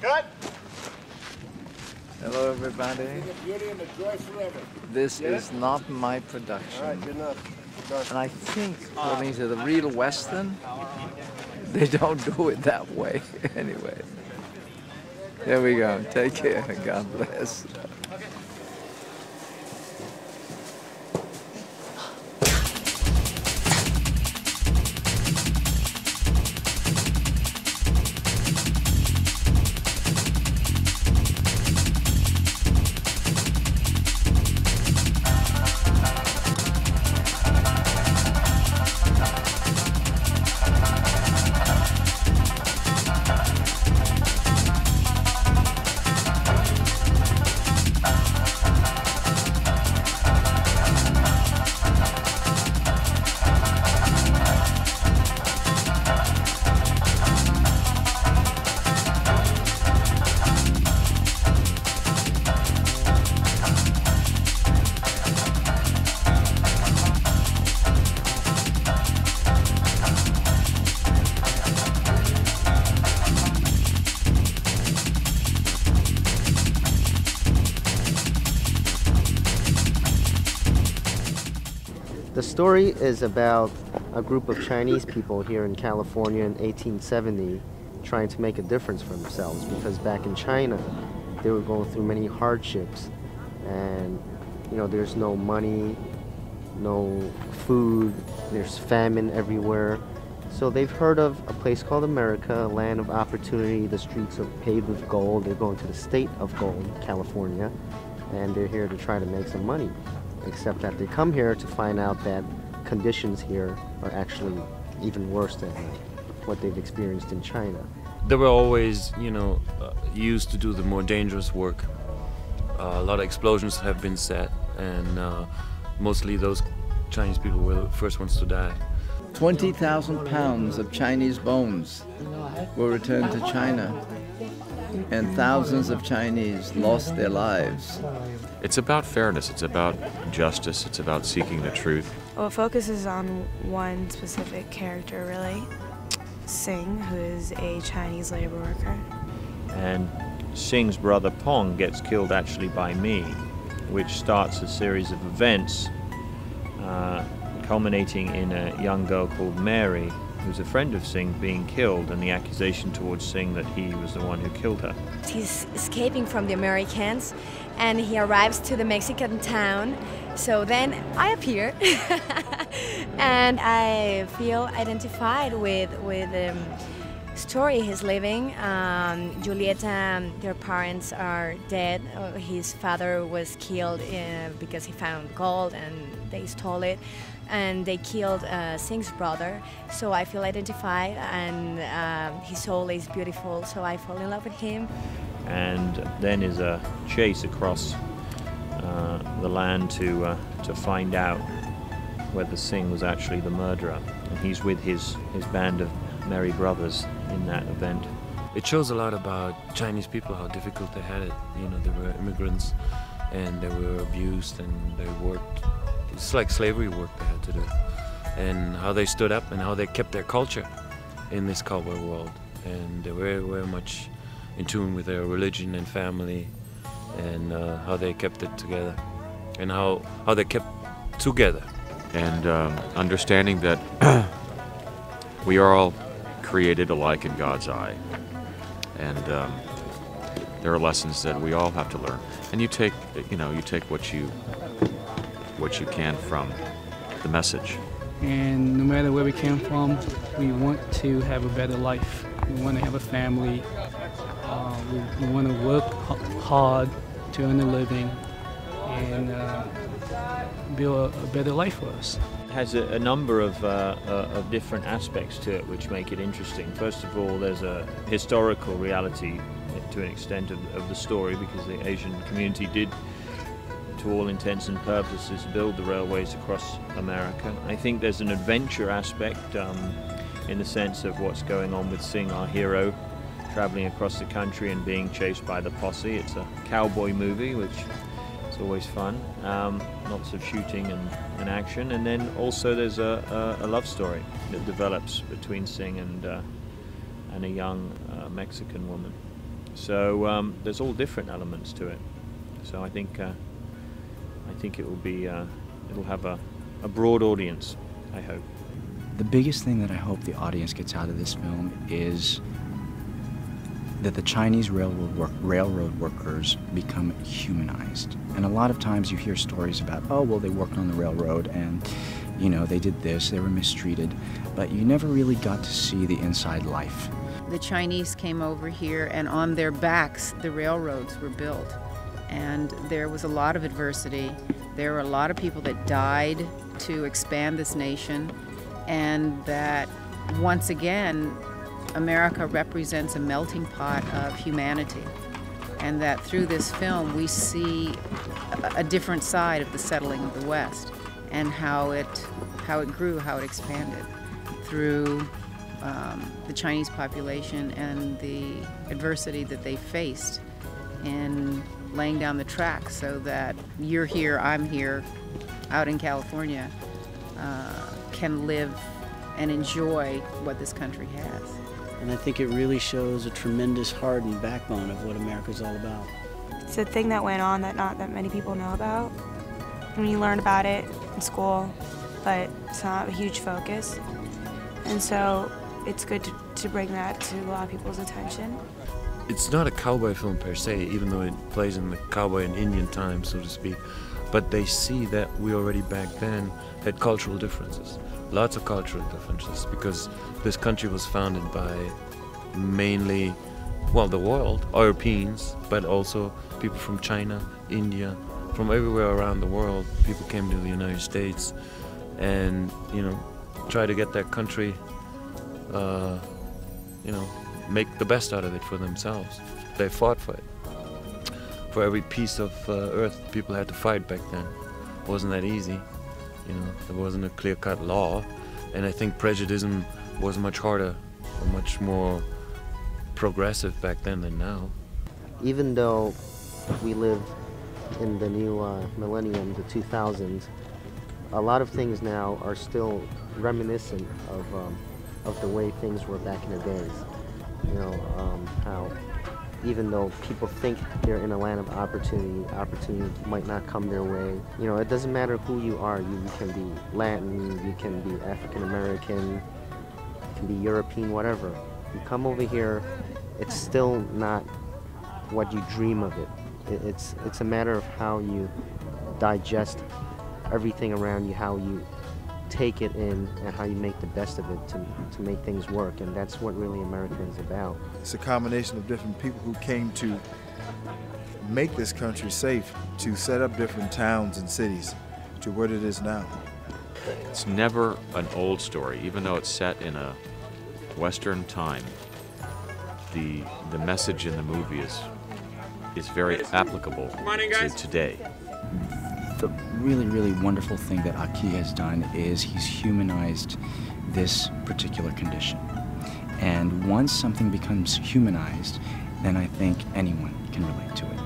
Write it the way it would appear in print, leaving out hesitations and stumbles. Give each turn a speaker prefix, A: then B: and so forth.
A: Cut.
B: Hello, everybody. This is not my production.
A: All right, good enough.
B: And I think, according to the real Western, they don't do it that way. Anyway, here we go. Take care. God bless.
C: The story is about a group of Chinese people here in California in 1870 trying to make a difference for themselves, because back in China they were going through many hardships, and there's no money, no food, there's famine everywhere. So they've heard of a place called America, a land of opportunity. The streets are paved with gold. They're going to the state of gold, California, and they're here to try to make some money. Except that they come here to find out that conditions here are actually even worse than what they've experienced in China.
D: They were always, used to do the more dangerous work. A lot of explosions have been set, and mostly those Chinese people were the first ones to die.
B: 20,000 pounds of Chinese bones were returned to China, and thousands of Chinese lost their lives.
E: It's about fairness, it's about justice, it's about seeking the truth.
F: Well, it focuses on one specific character, really. Singh, who is a Chinese labor worker.
G: And Singh's brother Pong gets killed actually by me, which starts a series of events culminating in a young girl called Mary, who's a friend of Singh, being killed, and the accusation towards Singh that he was the one who killed her.
H: He's escaping from the Americans, and he arrives to the Mexican town. So then I appear, and I feel identified with the story he's living. Julieta, their parents are dead. His father was killed because he found gold and they stole it. And they killed Singh's brother, so I feel identified, and his soul is beautiful, so I fall in love with him.
G: And then is a chase across the land to find out whether Singh was actually the murderer. And he's with his band of merry brothers in that event.
D: It shows a lot about Chinese people, how difficult they had it. They were immigrants, and they were abused, and they worked. It's like slavery work they had to do, and how they stood up and how they kept their culture in this cowboy world. And they were very much in tune with their religion and family, and how they kept it together, and how they kept together.
E: And understanding that we are all created alike in God's eye, and there are lessons that we all have to learn. And you take what you can from the message.
I: And no matter where we came from, we want to have a better life. We want to have a family. We want to work hard to earn a living and build a better life for us.
G: It has a number of different aspects to it which make it interesting. First of all, there's a historical reality to an extent of the story, because the Asian community did, to all intents and purposes, build the railways across America. I think there's an adventure aspect in the sense of what's going on with Singh, our hero, traveling across the country and being chased by the posse. It's a cowboy movie, which is always fun. Lots of shooting and action. And then also there's a love story that develops between Singh and a young Mexican woman. So there's all different elements to it. So I think it will be it'll have a broad audience, I hope.
A: The biggest thing that I hope the audience gets out of this film is that the Chinese railroad workers become humanized. And a lot of times you hear stories about, oh, well, they worked on the railroad and, you know, they did this, they were mistreated, but you never really got to see the inside life.
J: The Chinese came over here, and on their backs the railroads were built. And there was a lot of adversity. There were a lot of people that died to expand this nation, and that once again America represents a melting pot of humanity, and that through this film we see a different side of the settling of the West, and how it grew, how it expanded through the Chinese population and the adversity that they faced in laying down the tracks so that you're here, I'm here, out in California, can live and enjoy what this country has.
K: And I think it really shows a tremendous heart and backbone of what America's all about.
F: It's a thing that went on that not that many people know about. And you learn about it in school, but it's not a huge focus. And so it's good to bring that to a lot of people's attention.
D: It's not a cowboy film per se, even though it plays in the cowboy and Indian time, so to speak. But they see that we already back then had cultural differences. Lots of cultural differences, because this country was founded by mainly, well, the world, Europeans, but also people from China, India, from everywhere around the world. People came to the United States and, you know, try to get that country, you know, make the best out of it for themselves. They fought for it. For every piece of earth, people had to fight back then. It wasn't that easy. You know, there wasn't a clear-cut law, and I think prejudice was much harder, or much more progressive back then than now.
C: Even though we live in the new millennium, the 2000s, a lot of things now are still reminiscent of the way things were back in the days. You know, how even though people think they're in a land of opportunity might not come their way. You know, it doesn't matter who you are. You can be Latin, you can be African American, you can be European, whatever. You come over here, it's still not what you dream of it. It's a matter of how you digest everything around you, how you take it in, and how you make the best of it to make things work. And that's what really America is about.
L: It's a combination of different people who came to make this country safe, to set up different towns and cities to what it is now.
E: It's never an old story, even though it's set in a Western time. The message in the movie is very applicable to today.
A: The really, really wonderful thing that Aki has done is he's humanized this particular condition. And once something becomes humanized, then I think anyone can relate to it.